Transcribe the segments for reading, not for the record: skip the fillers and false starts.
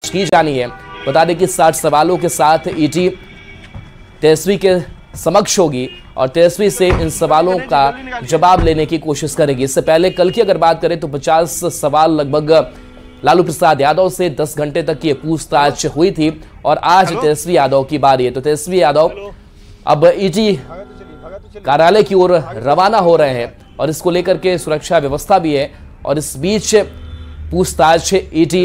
की जानी है। बता दें कि 60 सवालों के साथ ईडी तेजस्वी के समक्ष होगी और तेजस्वी से इन सवालों का जवाब लेने की कोशिश करेगी। इससे पहले कल की अगर बात करें तो 50 सवाल लगभग लालू प्रसाद यादव से 10 घंटे तक की पूछताछ हुई थी और आज तेजस्वी यादव की बारी है। तो तेजस्वी यादव अब ईडी कार्यालय की ओर रवाना हो रहे हैं और इसको लेकर के सुरक्षा व्यवस्था भी है और इस बीच पूछताछ ED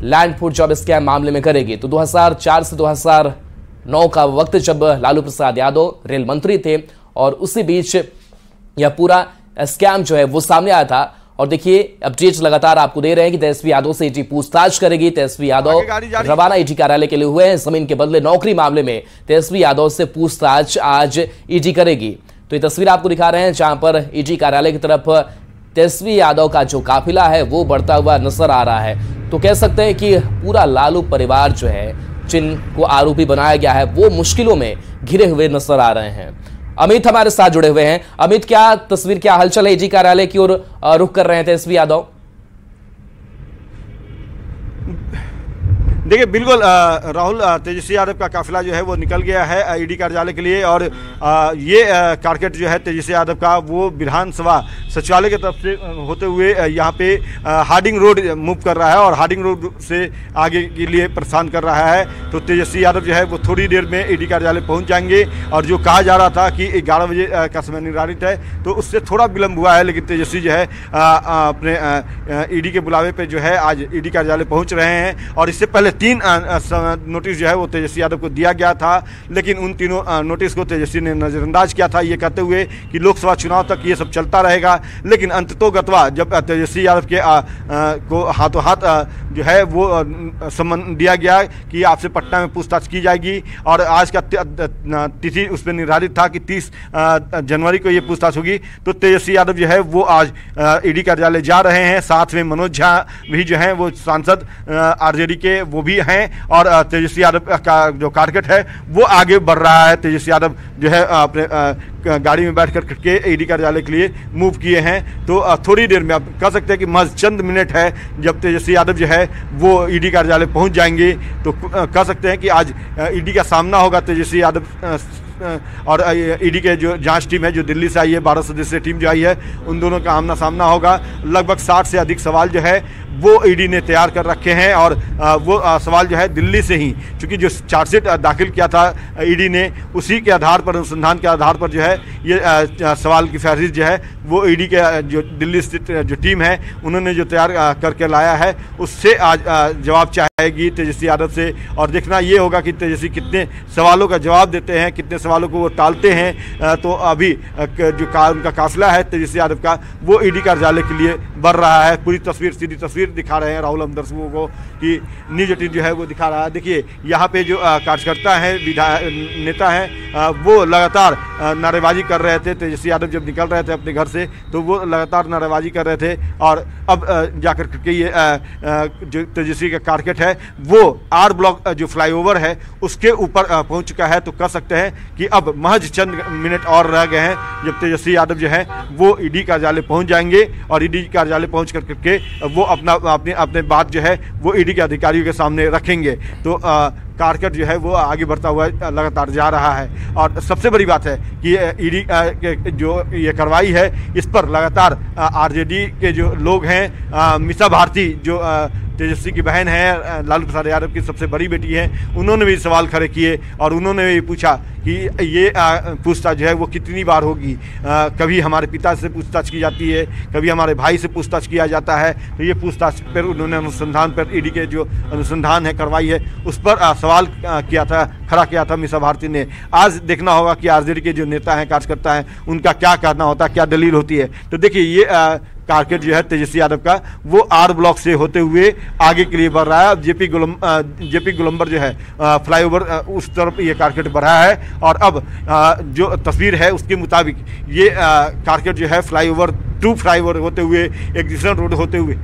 land pool job scam मामले में करेगी। तो 2004 से 2009 का वक्त जब लालू प्रसाद यादव रेल मंत्री थे और उसी बीच यह पूरा स्कैम जो है वो सामने आया था। और देखिए अपडेट लगातार आपको दे रहे हैं कि तेजस्वी यादव से ईडी पूछताछ करेगी। तेजस्वी यादव रवाना ईडी कार्यालय के लिए हुए हैं। जमीन के बदले नौकरी मामले में तेजस्वी यादव से पूछताछ आज ईडी करेगी। तो ये तस्वीर आपको दिखा रहे हैं जहां पर ईडी कार्यालय की तरफ तेजस्वी यादव का जो काफिला है वो बढ़ता हुआ नजर आ रहा है। तो कह सकते हैं कि पूरा लालू परिवार जो है जिनको आरोपी बनाया गया है वो मुश्किलों में घिरे हुए नजर आ रहे हैं। अमित हमारे साथ जुड़े हुए हैं। अमित, क्या तस्वीर, क्या हलचल है? ईडी कार्यालय की ओर रुख कर रहे हैं तेजस्वी यादव। देखिए बिल्कुल राहुल, तेजस्वी यादव का काफिला जो है वो निकल गया है ईडी कार्यालय के लिए और ये कारकेट जो है तेजस्वी यादव का वो विधानसभा सचिवालय की तरफ से होते हुए यहाँ पे हार्डिंग रोड मूव कर रहा है और हार्डिंग रोड से आगे के लिए प्रस्थान कर रहा है। तो तेजस्वी यादव जो है वो थोड़ी देर में ईडी कार्यालय पहुँच जाएंगे और जो कहा जा रहा था कि 11 बजे का समय निर्धारित है तो उससे थोड़ा विलम्ब हुआ है, लेकिन तेजस्वी जो है अपने ईडी के बुलावे पर जो है आज ईडी कार्यालय पहुँच रहे हैं। और इससे पहले 3 नोटिस जो है वो तेजस्वी यादव को दिया गया था, लेकिन उन तीनों नोटिस को तेजस्वी ने नज़रअंदाज किया था, ये कहते हुए कि लोकसभा चुनाव तक ये सब चलता रहेगा। लेकिन अंततोगत्वा जब तेजस्वी यादव के को हाथों हाथ जो है वो सम्मन दिया गया कि आपसे पटना में पूछताछ की जाएगी और आज का तिथि उस पर निर्धारित था कि 30 जनवरी को ये पूछताछ होगी। तो तेजस्वी यादव जो है वो आज ईडी कार्यालय जा रहे हैं। साथ में मनोज झा भी जो हैं वो सांसद आरजेडी के वो भी हैं और तेजस्वी यादव का जो कारकेट है वो आगे बढ़ रहा है। तेजस्वी यादव जो है अपने गाड़ी में बैठ कर के ईडी कार्यालय के लिए मूव किए हैं। तो थोड़ी देर में आप कह सकते हैं कि महज चंद मिनट है जब तेजस्वी यादव जो है वो ईडी कार्यालय पहुंच जाएंगे। तो कह सकते हैं कि आज ईडी का सामना होगा तेजस्वी यादव और ईडी के जो जांच टीम है जो दिल्ली से आई है, 12 सदस्यीय टीम जो आई है, उन दोनों का आमना सामना होगा। लगभग 60 से अधिक सवाल जो है वो ईडी ने तैयार कर रखे हैं और वो सवाल जो है दिल्ली से ही, क्योंकि जो चार्जशीट दाखिल किया था ईडी ने उसी के आधार पर, अनुसंधान के आधार पर जो है ये सवाल की फहरिस्त जो है वो ईडी के जो दिल्ली स्थित जो टीम है उन्होंने जो तैयार करके लाया है उससे आज जवाब चाहेगी तेजस्वी यादव से। और देखना ये होगा कि तेजस्वी कितने सवालों का जवाब देते हैं, कितने सवालों को वो टालते हैं। तो अभी जो उनका काफिला है तेजस्वी यादव का वो ईडी कार्यालय के लिए बढ़ रहा है। पूरी तस्वीर, सीधी तस्वीर दिखा रहे हैं राहुल हम दर्शकों को कि न्यूज 18 जो है वो दिखा रहा है। देखिए यहाँ पे जो कार्यकर्ता हैं, नेता हैं, वो लगातार नारेबाजी कर रहे थे। तेजस्वी यादव जब निकल रहे थे अपने घर से तो वो लगातार नारेबाजी कर रहे थे और अब जाकर के ये जो तेजस्वी का कारकेट है वो आर ब्लॉक जो फ्लाईओवर है उसके ऊपर पहुंच चुका है। तो कह सकते हैं कि अब महज चंद मिनट और रह गए हैं जब तेजस्वी यादव जो है वो ईडी कार्यालय पहुंच जाएंगे और ईडी कार्यालय पहुंच करके वो अपने बात जो है वो ईडी के अधिकारियों के सामने रखेंगे। तो कारकेट जो है वो आगे बढ़ता हुआ लगातार जा रहा है। और सबसे बड़ी बात है कि ईडी जो ये कार्रवाई है इस पर लगातार आरजेडी के जो लोग हैं, मीसा भारती जो तेजस्वी की बहन है, लालू प्रसाद यादव की सबसे बड़ी बेटी है, उन्होंने भी सवाल खड़े किए और उन्होंने भी पूछा कि ये पूछताछ जो है वो कितनी बार होगी। कभी हमारे पिता से पूछताछ की जाती है, कभी हमारे भाई से पूछताछ किया जाता है। तो ये पूछताछ पर उन्होंने अनुसंधान पर, ईडी के जो अनुसंधान है कार्रवाई है उस पर सवाल खड़ा किया था मीसा भारती ने। आज देखना होगा कि आरजेडी के जो नेता हैं, कार्यकर्ता हैं, उनका क्या कहना होता है, क्या दलील होती है। तो देखिए ये कारकेट जो है तेजस्वी यादव का वो आर ब्लॉक से होते हुए आगे के लिए बढ़ रहा है। अब जेपी गोलंबर जो है फ्लाईओवर उस तरफ ये कारकेट बढ़ा है और अब जो तस्वीर है उसके मुताबिक ये कारकेट जो है फ्लाईओवर होते हुए, एग्जिशन रोड होते हुए,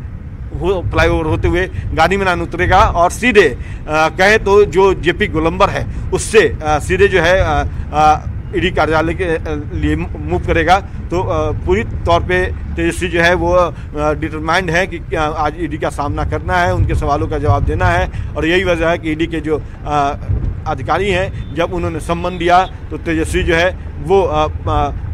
फ्लाईओवर होते हुए गाड़ी में ना उतरेगा और सीधे कहें तो जो जेपी गोलंबर है उससे सीधे जो है ईडी कार्यालय के लिए मूव करेगा तो पूरी तौर पे तेजस्वी जो है वो डिटरमाइंड है कि आज ईडी का सामना करना है, उनके सवालों का जवाब देना है। और यही वजह है कि ईडी के जो अधिकारी हैं, जब उन्होंने सम्मन दिया तो तेजस्वी जो है वो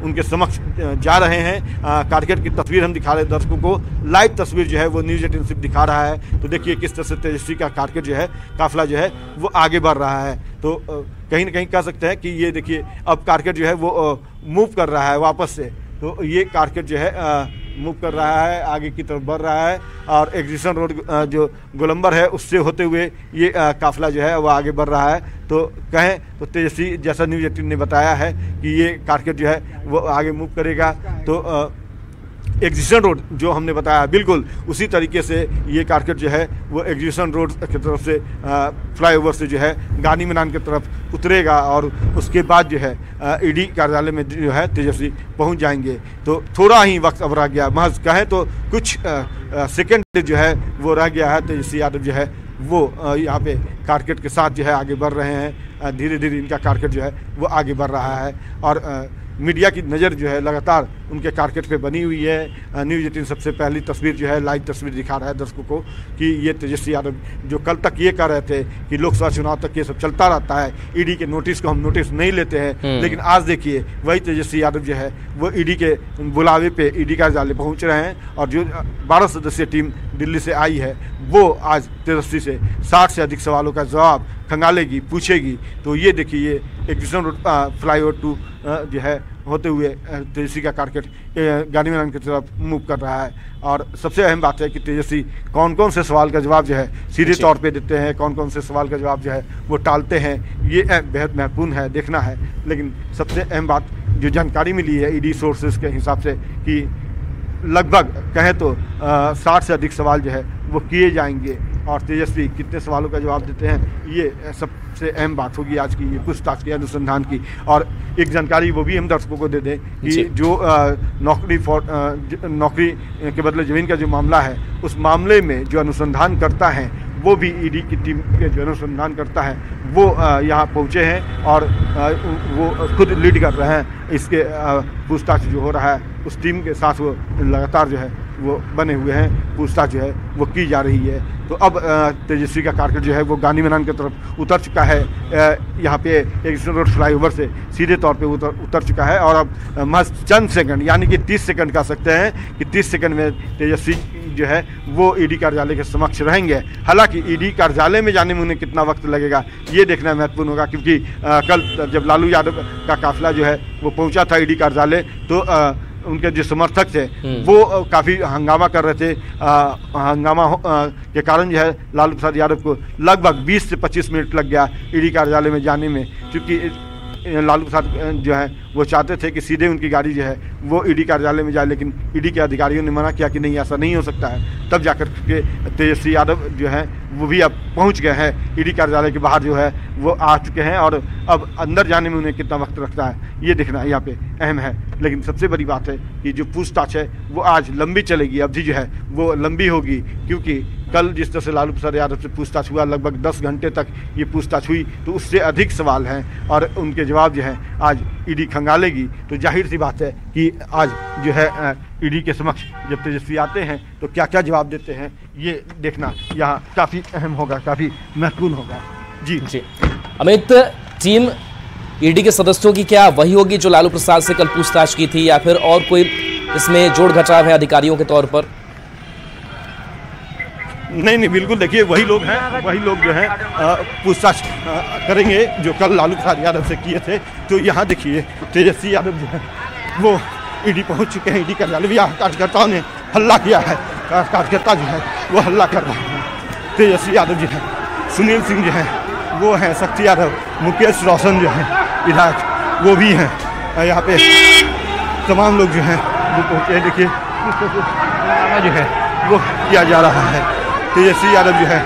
उनके समक्ष जा रहे हैं। कारकेट की तस्वीर हम दिखा रहे हैं दर्शकों को, लाइव तस्वीर जो है वो न्यूज़ 18 सिर्फ दिखा रहा है। तो देखिए किस तरह से तेजस्वी का कारकेट जो है, काफिला जो है वो आगे बढ़ रहा है। तो कहीं ना कहीं कह सकते हैं कि ये देखिए अब कारकेट जो है वो मूव कर रहा है वापस से। तो ये कारकेट जो है मूव कर रहा है, आगे की तरफ बढ़ रहा है और एग्जीबिशन रोड जो गोलंबर है उससे होते हुए ये काफिला जो है वो आगे बढ़ रहा है। तो कहें तो तेजस्वी जैसा न्यूज़ 18 ने बताया है कि ये कारकेट जो है वो आगे मूव करेगा। तो एग्जीबिशन रोड जो हमने बताया बिल्कुल उसी तरीके से ये कारकेट जो है वो एग्जीबिशन रोड की तरफ से फ्लाईओवर से जो है गांधी मैदान की तरफ उतरेगा और उसके बाद जो है ईडी कार्यालय में जो है तेजस्वी पहुंच जाएंगे। तो थोड़ा ही वक्त अब रह गया, महज कहें तो कुछ सेकंड जो है वो रह गया है। तेजस्वी यादव जो है वो यहाँ पे कारकेट के साथ जो है आगे बढ़ रहे हैं। धीरे धीरे इनका कारकेट जो है वो आगे बढ़ रहा है और मीडिया की नज़र जो है लगातार उनके कारकेट पे बनी हुई है। न्यूज़ 18 सबसे पहली तस्वीर जो है लाइव तस्वीर दिखा रहा है दर्शकों को कि ये तेजस्वी यादव जो कल तक ये कह रहे थे कि लोकसभा चुनाव तक ये सब चलता रहता है, ईडी के नोटिस को हम नोटिस नहीं लेते हैं, लेकिन आज देखिए वही तेजस्वी यादव जो है वो ईडी के बुलावे पे ईडी कार्यालय पहुँच रहे हैं और जो 12 सदस्यीय टीम दिल्ली से आई है वो आज तेजस्वी से 60 से अधिक सवालों का जवाब खंगालेगी, पूछेगी। तो ये देखिए ये एग्जीबिशन रोड फ्लाईओवर 2 जो है होते हुए तेजस्वी का कारकेट गांधी मैदान की तरफ मूव कर रहा है। और सबसे अहम बात है कि तेजस्वी कौन कौन से सवाल का जवाब जो है सीधे तौर पे देते हैं, कौन कौन से सवाल का जवाब जो है वो टालते हैं, ये बेहद महत्वपूर्ण है, देखना है। लेकिन सबसे अहम बात जो जानकारी मिली है ईडी सोर्सेज के हिसाब से कि लगभग कहें तो 60 से अधिक सवाल जो है वो किए जाएंगे और तेजस्वी कितने सवालों का जवाब देते हैं ये सबसे अहम बात होगी आज की ये पूछताछ की, अनुसंधान की। और एक जानकारी वो भी हम दर्शकों को दे दें कि जो नौकरी के बदले ज़मीन का जो मामला है उस मामले में जो अनुसंधान करता है वो भी ईडी की टीम के जो अनुसंधान करता है वो यहाँ पहुँचे हैं और वो खुद लीड कर रहे हैं। इसके पूछताछ जो हो रहा है उस टीम के साथ वो लगातार जो है वो बने हुए हैं, पूछताछ जो है वो की जा रही है। तो अब तेजस्वी का कारकेट जो है वो गांधी मैदान की तरफ उतर चुका है, यहाँ पे एग्जीबिशन रोड फ्लाईओवर से सीधे तौर पे उतर चुका है और अब महज चंद सेकंड यानी कि 30 सेकंड कह सकते हैं कि 30 सेकंड में तेजस्वी जो है वो ईडी कार्यालय के समक्ष रहेंगे। हालांकि ईडी कार्यालय में जाने में उन्हें कितना वक्त लगेगा ये देखना महत्वपूर्ण होगा, क्योंकि कल जब लालू यादव का काफिला जो है वो पहुंचा था ईडी कार्यालय तो उनके जो समर्थक थे वो काफ़ी हंगामा कर रहे थे। हंगामा के कारण जो है लालू प्रसाद यादव को लगभग 20 से 25 मिनट लग गया ईडी कार्यालय में जाने में, क्योंकि लालू प्रसाद जो है वो चाहते थे कि सीधे उनकी गाड़ी जो है वो ईडी कार्यालय में जाए, लेकिन ईडी के अधिकारियों ने मना किया कि नहीं ऐसा नहीं हो सकता है। तब जाकर के तेजस्वी यादव जो है वो भी अब पहुंच गए हैं ईडी कार्यालय के बाहर जो है वो आ चुके हैं और अब अंदर जाने में उन्हें कितना वक्त लगता है ये देखना यहाँ पे अहम है। लेकिन सबसे बड़ी बात है कि जो पूछताछ है वो आज लंबी चलेगी, अवधि जो है वो लंबी होगी, क्योंकि कल जिस तरह से लालू प्रसाद यादव से पूछताछ हुआ लगभग 10 घंटे तक ये पूछताछ हुई, तो उससे अधिक सवाल हैं और उनके जवाब जो हैं आज ईडी खंगालेगी। तो जाहिर सी बात है कि आज जो है ईडी के समक्ष जब तेजस्वी आते हैं तो क्या क्या जवाब देते हैं ये देखना यहाँ काफ़ी अहम होगा, काफ़ी महत्वपूर्ण होगा। जी अमित, टीम ईडी के सदस्यों की क्या वही होगी जो लालू प्रसाद से कल पूछताछ की थी या फिर और कोई इसमें जोड़ घटाव है अधिकारियों के तौर पर? नहीं, बिल्कुल देखिए वही लोग हैं, वही लोग जो है पूछताछ करेंगे जो कल लालू प्रसाद यादव से किए थे। तो यहाँ देखिए तेजस्वी यादव जो है वो ईडी पहुँच चुके हैं। ईडी कार्यालय भी यहाँ कार्यकर्ताओं ने हल्ला किया है, कार्यकर्ता जो है वो हल्ला कर रहे हैं। तेजस्वी यादव जो है, सुनील सिंह जो है वो हैं, शक्ति यादव, मुकेश रोशन जो है विधायक वो भी हैं यहाँ पे, तमाम लोग जो हैं वो पहुँचे। देखिए जो है वो किया जा रहा है। तेजस्वी यादव जो है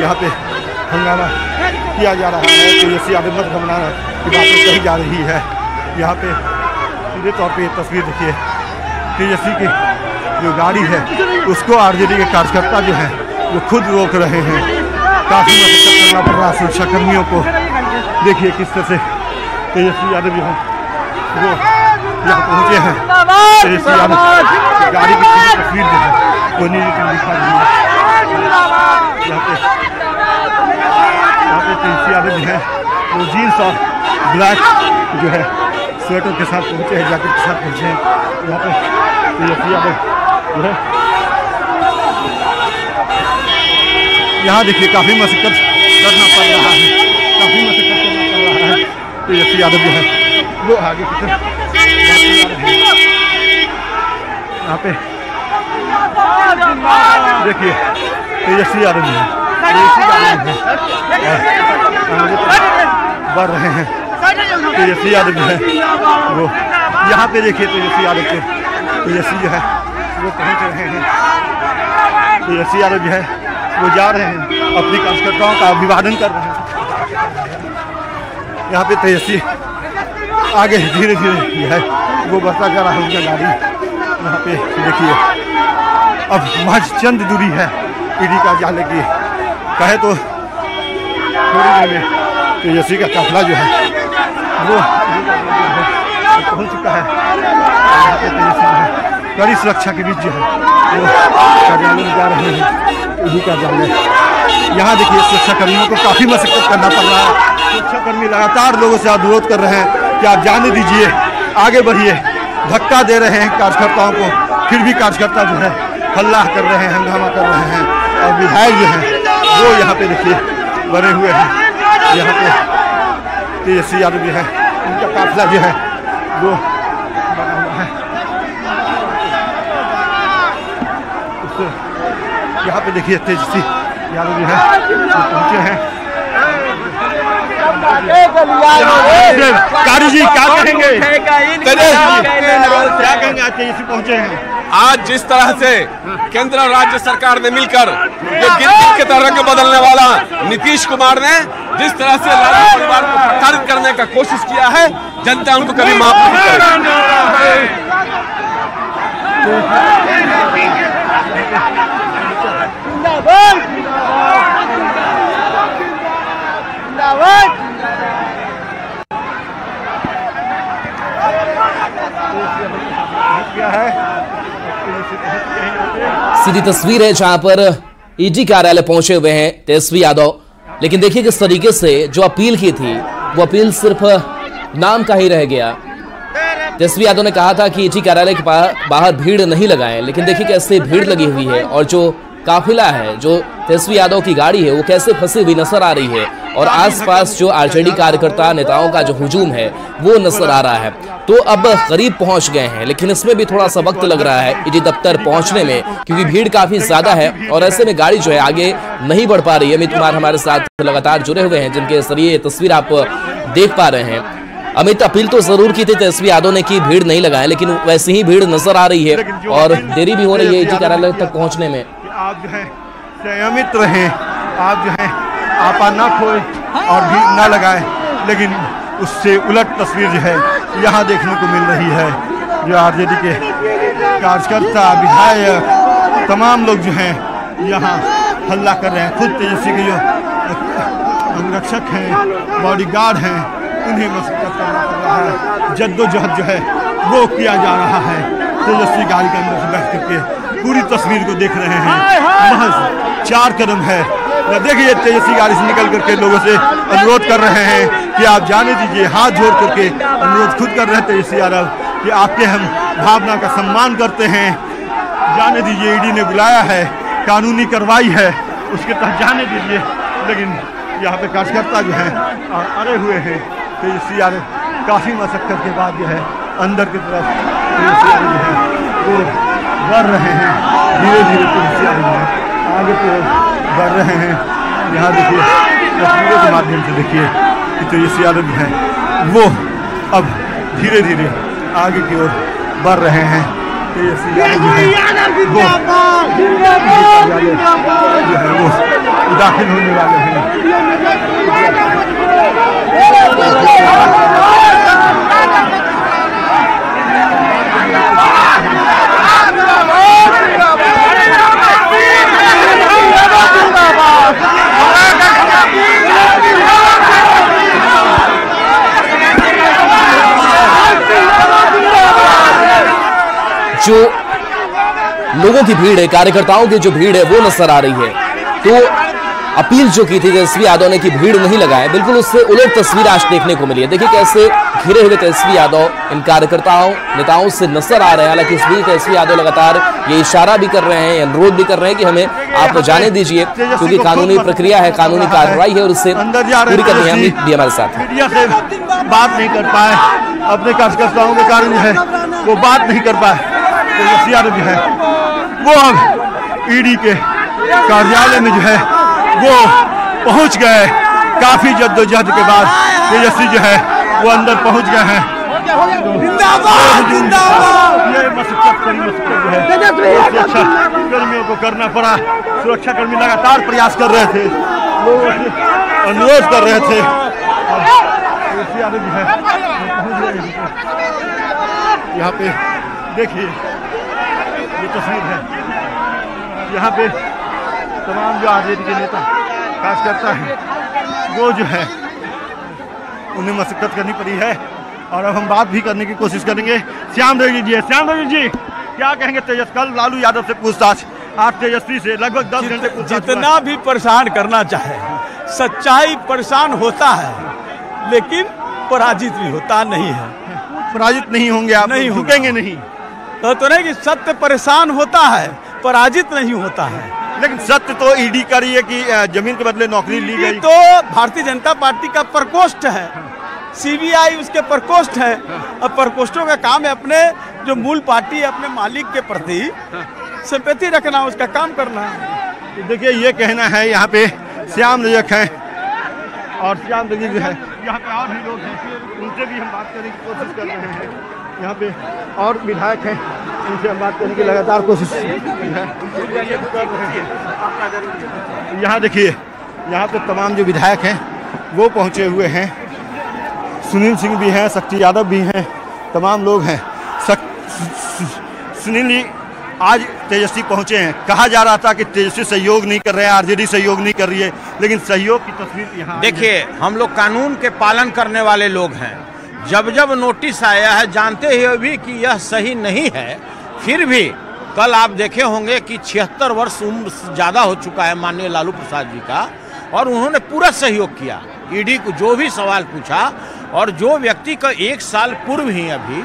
यहाँ पे हंगामा किया जा रहा है। तेजस्वी यादव मत घबराना की बातें कही जा रही है। यहाँ पे सीधे तौर पे तस्वीर देखिए, तेजस्वी की जो गाड़ी है उसको आरजेडी के कार्यकर्ता जो है वो खुद रोक रहे हैं। काफ़ी मशक्कत करना पड़ रहा है सुरक्षा कर्मियों को। देखिए किस तरह से तेजस्वी यादव जो है वो यहाँ पहुँचे हैं। तेजस्वी यादव गाड़ी की तस्वीर जो है वो नीचे लिखा रही है। यहाँ पे तेजस्वी यादव जो है वो जीन्स और ब्लैक जो है स्वेटर के साथ पहुँचे हैं, जैकेट के साथ पहुँचे हैं। यहाँ पे तेजस्वी यादव जो है यहाँ देखिए काफ़ी मशक्कत करना पड़ रहा है, काफ़ी मशक्कत करना पड़ रहा है। तेजस्वी यादव जो है वो आगे की तरफ यहाँ पे देखिए तेजस्वी यादव जी बढ़ रहे हैं। तेजस्वी यादव जो है वो यहाँ पे देखिए तेजस्वी यादव के तेजस्वी जो है वो पहुँच रहे हैं। तेजस्वी यादव जो है वो जा रहे हैं, अपनी कार्यकर्ताओं का अभिवादन कर रहे हैं। यहाँ पे तेजस्वी आगे धीरे धीरे जो है वो बढ़ता जा रहा है उनका गाड़ी। यहाँ पे देखिए अब महज चंद दूरी है ईडी कार्यालय की, कहे तो थोड़ी देर में तेजस्वी का काफिला जो है वो पहुँच चुका है। यहाँ पे तेजस्वी जो है कड़ी सुरक्षा के बीच जो है वो कार्यालय में जा रहे हैं, ईडी कार्यालय। यहाँ देखिए सुरक्षा कर्मियों को काफ़ी मशक्कत करना पड़ रहा है। सुरक्षाकर्मी लगातार लोगों से अनुरोध कर रहे हैं कि आप जाने दीजिए, आगे बढ़िए, धक्का दे रहे हैं कार्यकर्ताओं को, फिर भी कार्यकर्ता जो है हल्ला कर रहे हैं, हंगामा कर रहे हैं। और विधायक जो है वो यहाँ पे देखिए बने हुए हैं। यहाँ पे तेजस्वी यादव जो है उनका काफिला जो है वो बना हुआ है। यहाँ पे देखिए तेजस्वी यादव जो है पहुँचे हैं। कारी जी क्या कहेंगे? क्या कहेंगे आज तेजस्वी पहुँचे हैं? आज जिस तरह से केंद्र और राज्य सरकार ने मिलकर ये गिरगिट के तरह रंग बदलने वाला नीतीश कुमार ने जिस तरह से लालू परिवार को प्रताड़ित करने का कोशिश किया है, जनता उनको कभी माफ नहीं सीधी तस्वीर है जहां पर ईडी कार्यालय पहुंचे हुए हैं तेजस्वी यादव। लेकिन देखिए किस तरीके से जो अपील की थी वो अपील सिर्फ नाम का ही रह गया। तेजस्वी यादव ने कहा था कि ईडी कार्यालय के बाहर भीड़ नहीं लगाएं, लेकिन देखिए कैसे भीड़ लगी हुई है और जो काफिला है, जो तेजस्वी यादव की गाड़ी है वो कैसे फंसी हुई नजर आ रही है और आसपास जो आरजेडी कार्यकर्ता नेताओं का जो हुजूम है वो नजर आ रहा है। तो अब करीब पहुंच गए हैं, लेकिन इसमें भी थोड़ा सा वक्त लग रहा है ईडी दफ्तर पहुंचने में, क्योंकि भीड़ काफी ज्यादा है और ऐसे में गाड़ी जो है आगे नहीं बढ़ पा रही है। अमित कुमार हमारे साथ लगातार जुड़े हुए हैं, जिनके जरिए तस्वीर आप देख पा रहे हैं। अमित, अपील तो जरूर की थी तेजस्वी यादव ने कि भीड़ नहीं लगाए, लेकिन वैसे ही भीड़ नजर आ रही है और देरी भी हो रही है ईडी कार्यालय तक पहुंचने में। आप जो है संयमित रहें, आप जो है आपा ना खोए और भीड़ ना लगाए, लेकिन उससे उलट तस्वीर जो है यहाँ देखने को मिल रही है। जो आरजेडी के कार्यकर्ता, विधायक, तमाम लोग जो हैं यहाँ हल्ला कर रहे हैं। खुद तेजस्वी के जो अंगरक्षक हैं, बॉडीगार्ड हैं, उन्हें मशक्कत करना पड़ रहा है। जद्दोजहद जो है वो किया जा रहा है। तेजस्वी गाड़ी के अंदर से बैठ करके पूरी तस्वीर को देख रहे हैं। महज 4 कदम है। देखिए तेजस्वी गाड़ी से निकल करके लोगों से अनुरोध कर रहे हैं कि आप जाने दीजिए, हाथ जोड़ करके अनुरोध खुद कर रहे हैं तेजस्वी यादव कि आपके हम भावना का सम्मान करते हैं, जाने दीजिए, ईडी ने बुलाया है, कानूनी कार्रवाई है, उसके तहत जाने दीजिए। लेकिन यहाँ पे कार्यकर्ता जो हैं अड़े हुए हैं। तेजस्वी यादव काफ़ी मशक्कत के बाद जो है अंदर की तरफ तेजस्वी यादव जो है वो बढ़ रहे हैं। धीरे धीरे तेजस्वी यादव जो है आगे की ओर बढ़ रहे हैं। यहाँ देखिए तस्वीरों के माध्यम से देखिए कि तेजस्वी यादव जो है वो अब धीरे धीरे आगे की ओर बढ़ रहे हैं। तेजस्वी यादव जो है वो दाखिल होने वाले हैं। लोगों की भीड़ है, कार्यकर्ताओं की जो भीड़ है वो नजर आ रही है। तो अपील जो की थी तेजस्वी यादव ने कि भीड़ नहीं लगाए, बिल्कुल उससे उलट तस्वीर आज देखने को मिली है। देखिए कैसे घिरे हुए तेजस्वी यादव इन कार्यकर्ताओं नेताओं से नजर आ रहे हैं। हालांकि इस बीच तेजस्वी यादव लगातार ये इशारा भी कर रहे हैं, अनुरोध भी कर रहे हैं कि हमें आप जाने दीजिए, क्योंकि कानूनी प्रक्रिया है, कानूनी कार्रवाई है और उससे पूरी करनी है। भी हमारे साथ मीडिया से बात नहीं कर पाए, अपने कार्यकर्ताओं के कारण जो है वो बात नहीं कर पाए। तेजस्वी यादव जो है वो अब ईडी के कार्यालय में जो है वो पहुंच गए। काफी जद्दोजहद के बाद तेजस्वी जो है वो अंदर पहुंच गए हैं। ये मशक्कत जो है सुरक्षा कर्मियों को करना पड़ा। सुरक्षा कर्मी लगातार प्रयास कर रहे थे, लोगों से अनुरोध कर रहे थे। तेजस्वी यादव जो है यहाँ पे देखिए ये तस्वीर है। यहाँ पे तमाम जो आरजेडी के नेता कार्यकर्ता हैं वो जो है उन्हें मशक्कत करनी पड़ी है। और अब हम बात भी करने की कोशिश करेंगे। श्याम देवी जी, श्याम देवी जी क्या कहेंगे? कल लालू यादव से पूछताछ, आज तेजस्वी से लगभग 10 घंटे पूछताछ। जितना भी परेशान करना चाहे, सच्चाई परेशान होता है लेकिन पराजित भी होता नहीं है। पराजित नहीं होंगे आप? नहीं झुकेंगे नहीं तो नहीं कि सत्य परेशान होता है, पराजित नहीं होता है। लेकिन सत्य तो ईडी कर रही है कि जमीन के बदले नौकरी ली गई। तो भारतीय जनता पार्टी का प्रकोष्ठ है, सीबीआई उसके प्रकोष्ठ है। और प्रकोष्ठों का काम है अपने जो मूल पार्टी है अपने मालिक के प्रति सिंपैथी रखना, उसका काम करना है। तो देखिए ये कहना है यहाँ पे श्याम रजक है और श्याम रजक जो है यहाँ पे और भी लोग हैं, उनसे भी हम बात करने की कोशिश कर रहे हैं। यहाँ पे और विधायक हैं, उनसे हम बात करने की लगातार कोशिश कर रहे हैं। यहाँ देखिए यहाँ पे तमाम जो विधायक हैं वो पहुँचे हुए हैं। सुनील सिंह भी हैं, शक्ति यादव भी हैं, तमाम लोग हैं। सुनील जी आज तेजस्वी पहुंचे हैं। कहा जा रहा था कि तेजस्वी सहयोग नहीं कर रहे हैं, आरजेडी सहयोग नहीं कर रही है, लेकिन सहयोग की तस्वीर यहाँ देखिए। हम लोग कानून के पालन करने वाले लोग हैं। जब जब नोटिस आया है जानते हुए भी कि यह सही नहीं है, फिर भी कल आप देखे होंगे कि 76 वर्ष उम्र ज़्यादा हो चुका है माननीय लालू प्रसाद जी का, और उन्होंने पूरा सहयोग किया। ईडी को जो भी सवाल पूछा, और जो व्यक्ति का 1 साल पूर्व ही अभी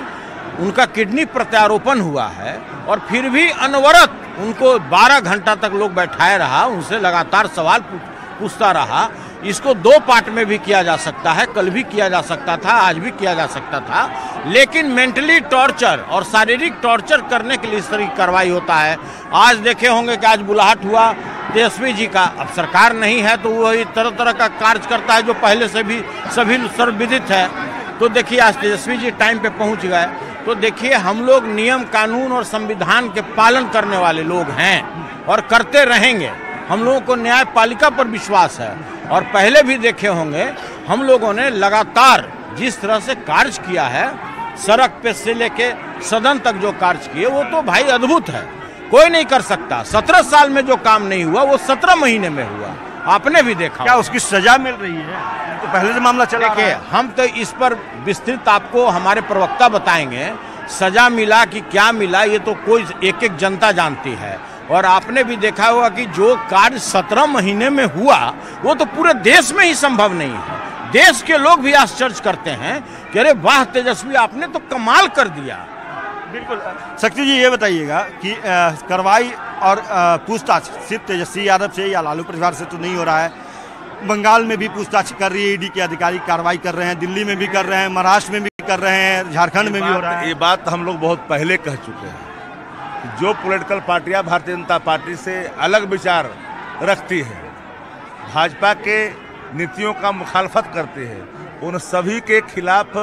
उनका किडनी प्रत्यारोपण हुआ है, और फिर भी अनवरत उनको 12 घंटा तक लोग बैठाए रहा, उनसे लगातार सवाल पूछता रहा। इसको 2 पार्ट में भी किया जा सकता है, कल भी किया जा सकता था, आज भी किया जा सकता था, लेकिन मेंटली टॉर्चर और शारीरिक टॉर्चर करने के लिए इस तरह की कार्रवाई होता है। आज देखे होंगे कि आज बुलाहट हुआ तेजस्वी जी का। अब सरकार नहीं है तो वही तरह तरह का कार्य करता है जो पहले से भी सभी सर्वविदित है। तो देखिए आज तेजस्वी जी टाइम पे पहुंच गए। तो देखिए हम लोग नियम कानून और संविधान के पालन करने वाले लोग हैं और करते रहेंगे। हम लोगों को न्यायपालिका पर विश्वास है, और पहले भी देखे होंगे हम लोगों ने लगातार जिस तरह से कार्य किया है, सड़क पे से लेके सदन तक जो कार्य किए वो तो भाई अद्भुत है, कोई नहीं कर सकता। 17 साल में जो काम नहीं हुआ वो 17 महीने में हुआ, आपने भी देखा। क्या उसकी सजा मिल रही है? तो पहले से मामला चला। देखिए हम तो इस पर विस्तृत आपको हमारे प्रवक्ता बताएंगे, सजा मिला कि क्या मिला ये तो कोई एक एक जनता जानती है। और आपने भी देखा होगा कि जो कार्य 17 महीने में हुआ वो तो पूरे देश में ही संभव नहीं है। देश के लोग भी आश्चर्य करते हैं कि अरे वाह तेजस्वी आपने तो कमाल कर दिया। बिल्कुल। शक्ति जी ये बताइएगा कि कार्रवाई और पूछताछ सिर्फ तेजस्वी यादव से या लालू परिवार से तो नहीं हो रहा है, बंगाल में भी पूछताछ कर रही है ईडी के अधिकारी, कार्रवाई कर रहे हैं, दिल्ली में भी कर रहे हैं, महाराष्ट्र में भी कर रहे हैं, झारखंड में भी हो रहा है। ये बात हम लोग बहुत पहले कह चुके हैं कि जो पॉलिटिकल पार्टियां भारतीय जनता पार्टी से अलग विचार रखती है, भाजपा के नीतियों का मुखालफत करती है, उन सभी के खिलाफ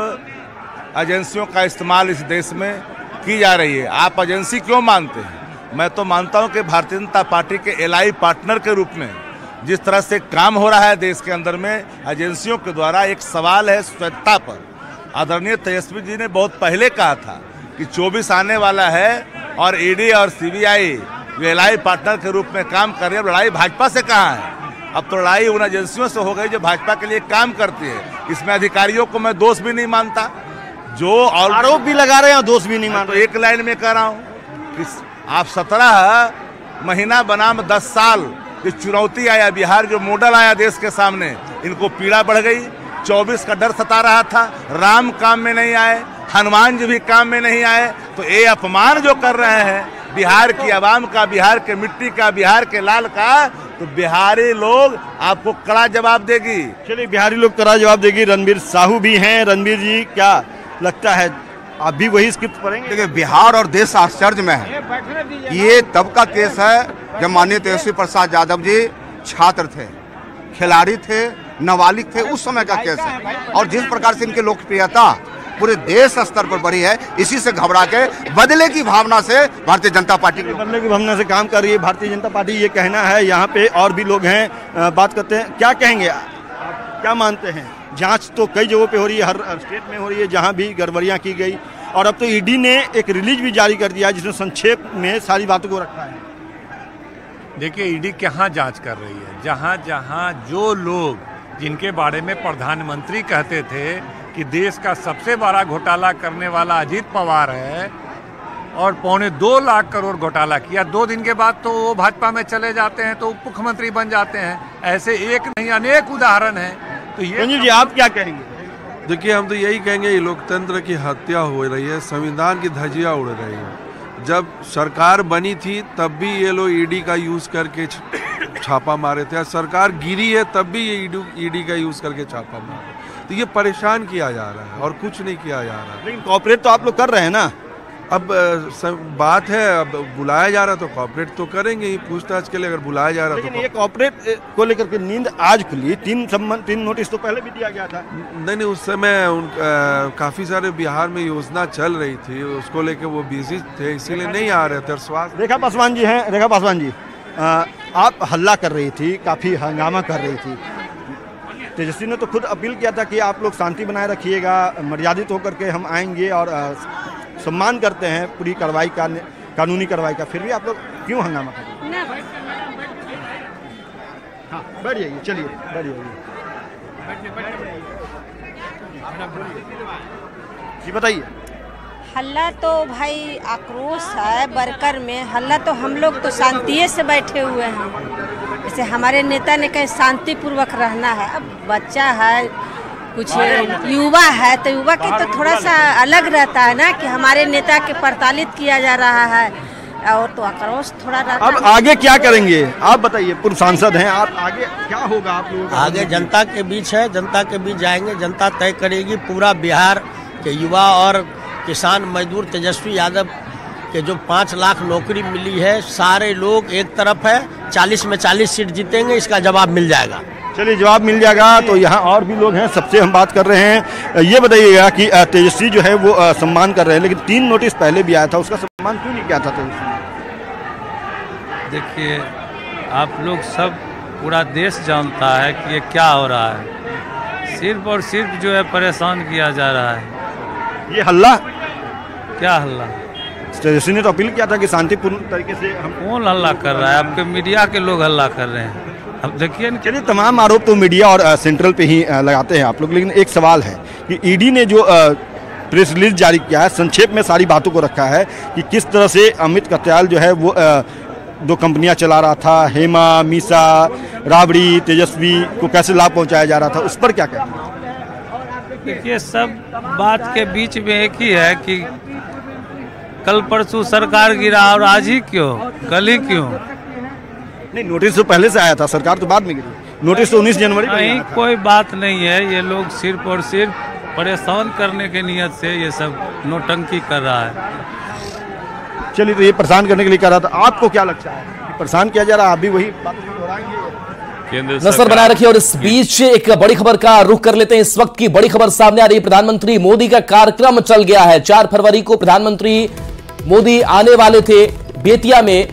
एजेंसियों का इस्तेमाल इस देश में की जा रही है। आप एजेंसी क्यों मानते हैं? मैं तो मानता हूं कि भारतीय जनता पार्टी के एलआई पार्टनर के रूप में जिस तरह से काम हो रहा है देश के अंदर में एजेंसियों के द्वारा, एक सवाल है स्वायत्तता पर। आदरणीय तेजस्वी जी ने बहुत पहले कहा था कि 24 आने वाला है और ईडी और सीबीआई जो एलआई पार्टनर के रूप में काम कर रही है। लड़ाई भाजपा से कहाँ है? अब तो लड़ाई उन एजेंसियों से हो गई जो भाजपा के लिए काम करती है। इसमें अधिकारियों को मैं दोष भी नहीं मानता, जो आरोप भी लगा रहे हैं और दोष भी नहीं मानता। तो एक लाइन में कह रहा हूँ कि आप 17 महीना बनाम 10 साल की चुनौती आया, बिहार जो मॉडल आया देश के सामने, इनको पीड़ा बढ़ गई। 24 का डर सता रहा था, राम काम में नहीं आए, हनुमान जी भी काम में नहीं आए, तो ये अपमान जो कर रहे हैं बिहार की आवाम का, बिहार के मिट्टी का, बिहार के लाल का, तो बिहारी लोग आपको कड़ा जवाब देगी। चलिए, बिहारी लोग कड़ा जवाब देगी। रणबीर साहू भी हैं। रणबीर जी, क्या लगता है, आप भी वही स्क्रिप्ट पढ़ेंगे? देखिए, बिहार और देश आश्चर्य में है। ये तब का केस है जब माननीय तेजस्वी प्रसाद यादव जी छात्र थे, खिलाड़ी थे, नाबालिग थे, उस समय का केस है। और जिस प्रकार से इनकी लोकप्रियता पूरे देश स्तर पर बढ़ी है, इसी से घबरा के बदले की भावना से भारतीय जनता पार्टी बदले की भावना से काम कर रही है भारतीय जनता पार्टी, ये कहना है। यहाँ पे और भी लोग हैं, बात करते हैं। क्या कहेंगे, क्या मानते हैं? जांच तो कई जगहों पे हो रही है, हर स्टेट में हो रही है जहाँ भी गड़बड़ियाँ की गई, और अब तो ईडी ने एक रिलीज भी जारी कर दिया है जिसमें संक्षेप में सारी बातों को रखा है। देखिए, ईडी कहाँ जांच कर रही है? जहाँ जहाँ जो लोग जिनके बारे में प्रधानमंत्री कहते थे कि देश का सबसे बड़ा घोटाला करने वाला अजीत पवार है और 2.25 लाख करोड़ घोटाला किया, 2 दिन के बाद तो वो भाजपा में चले जाते हैं, तो उप मुख्यमंत्री बन जाते हैं। ऐसे एक नहीं अनेक उदाहरण हैं। तो ये संजीव जी, आप क्या कहेंगे? देखिए, हम तो यही कहेंगे, ये लोकतंत्र की हत्या हो रही है, संविधान की धज्जियां उड़ रही है। जब सरकार बनी थी तब भी ये लोग ईडी का यूज करके छापा मारे थे, सरकार गिरी है तब भी ये ईडी का यूज करके छापा मारे। तो ये परेशान किया जा रहा है और कुछ नहीं किया जा रहा है। लेकिन कॉपरेट तो आप लोग कर रहे हैं ना? अब बात है, अब बुलाया जा रहा तो कॉपरेट तो करेंगे ही, पूछताछ के लिए अगर बुलाया जा रहा तो। ये कॉपरेट को लेकर के नींद आज खुली, 3 नोटिस तो पहले भी दिया गया था। नहीं, उस समय काफी सारे बिहार में योजना चल रही थी, उसको लेकर वो बिजी थे, इसीलिए नहीं आ रहे थे। स्वास्थ्य रेखा पासवान जी हैं। रेखा पासवान जी, आप हल्ला कर रही थी, काफी हंगामा कर रही थी। तेजस्वी ने तो खुद अपील किया था कि आप लोग शांति बनाए रखिएगा, मर्यादित होकर के हम आएंगे और सम्मान करते हैं पूरी कार्रवाई का, कानूनी कार्रवाई का, फिर भी आप लोग क्यों हंगामा कर रहे हैं? हाँ, बैठ जाइए, चलिए बैठ जाइए। जी बताइए। हल्ला तो भाई आक्रोश है बरकर में, हल्ला तो हम लोग तो शांति से बैठे हुए हैं। जैसे हमारे नेता ने कहे शांतिपूर्वक रहना है। अब बच्चा है, कुछ युवा है, तो युवा के तो थोड़ा सा अलग रहता है ना कि हमारे नेता के प्रताड़ित किया जा रहा है, और तो आक्रोश थोड़ा रहता। अब आगे क्या करेंगे आप बताइए, पूर्व सांसद हैं आप, आगे क्या होगा आप लोगों का? आगे जनता के बीच है, जनता के बीच जाएंगे, जनता तय करेगी। पूरा बिहार के युवा और किसान मजदूर तेजस्वी यादव के जो 5 लाख नौकरी मिली है, सारे लोग एक तरफ है, 40 में 40 सीट जीतेंगे, इसका जवाब मिल जाएगा। चलिए, जवाब मिल जाएगा। तो यहाँ और भी लोग हैं, सबसे हम बात कर रहे हैं। ये बताइएगा कि तेजस्वी जो है वो सम्मान कर रहे हैं, लेकिन 3 नोटिस पहले भी आया था, उसका सम्मान क्यों नहीं किया था तेजस्वी? देखिए, आप लोग सब, पूरा देश जानता है कि ये क्या हो रहा है। सिर्फ और सिर्फ जो है परेशान किया जा रहा है। ये हल्ला क्या हल्ला? तेजस्वी ने तो अपील किया था कि शांतिपूर्ण तरीके से हम। कौन हल्ला कर रहा है? आपके मीडिया के लोग हल्ला कर रहे हैं। अब देखिए, चलिए, तमाम आरोप तो मीडिया और सेंट्रल पे ही लगाते हैं आप लोग, लेकिन एक सवाल है कि ईडी ने जो प्रेस रिलीज जारी किया है, संक्षेप में सारी बातों को रखा है कि किस तरह से अमित कत्याल जो है वो 2 कंपनियां चला रहा था, हेमा, मीसा, राबड़ी, तेजस्वी को कैसे लाभ पहुंचाया जा रहा था, उस पर क्या कहें? देखिए, सब बात के बीच में एक ही है कि कल परसों सरकार गिरा और आज ही क्यों, कल ही क्यों? नहीं, नोटिस तो पहले से आया था, सरकार तो बाद में गिरी। नोटिस तो 19 जनवरी को नहीं, कोई बात नहीं है। ये लोग सिर्फ और सिर्फ परेशान करने के नियत से ये सब नौटंकी कर रहा है। चलिए, तो ये परेशान करने के लिए कर रहा था। आपको क्या लगता है परेशान किया जा रहा है? आप भी वही बात दोहराएंगे? नजर बनाए रखिए। और इस बीच एक बड़ी खबर का रुख कर लेते हैं। इस वक्त की बड़ी खबर सामने आ रही है। प्रधानमंत्री मोदी का कार्यक्रम चल गया है। 4 फरवरी को प्रधानमंत्री मोदी आने वाले थे बेतिया में।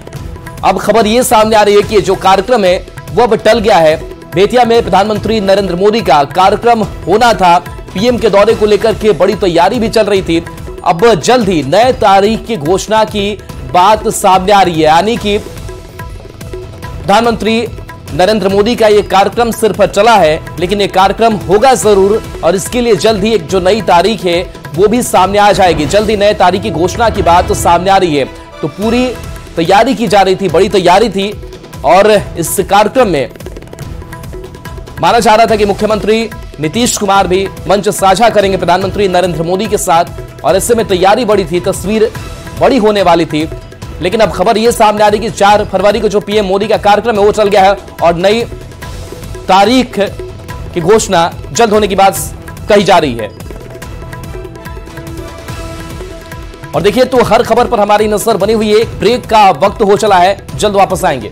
अब खबर यह सामने आ रही है कि जो कार्यक्रम है वो अब टल गया है। बेतिया में प्रधानमंत्री नरेंद्र मोदी का कार्यक्रम होना था। पीएम के दौरे को लेकर के बड़ी तैयारी भी चल रही थी। अब जल्द ही नए तारीख की घोषणा की बात सामने आ रही है, यानी कि प्रधानमंत्री नरेंद्र मोदी का यह कार्यक्रम सिर्फ चला है, लेकिन यह कार्यक्रम होगा जरूर, और इसके लिए जल्द ही एक जो नई तारीख है वो भी सामने आ जाएगी। जल्द ही नए तारीख की घोषणा की बात सामने आ रही है। तो पूरी तैयारी की जा रही थी, बड़ी तैयारी थी और इस कार्यक्रम में माना जा रहा था कि मुख्यमंत्री नीतीश कुमार भी मंच साझा करेंगे प्रधानमंत्री नरेंद्र मोदी के साथ और ऐसे में तैयारी बड़ी थी, तस्वीर बड़ी होने वाली थी। लेकिन अब खबर यह सामने आ रही कि 4 फरवरी को जो पीएम मोदी का कार्यक्रम है वो चल गया है और नई तारीख की घोषणा जल्द होने की बात कही जा रही है। और देखिए तो हर खबर पर हमारी नजर बनी हुई है। ब्रेक का वक्त हो चला है, जल्द वापस आएंगे।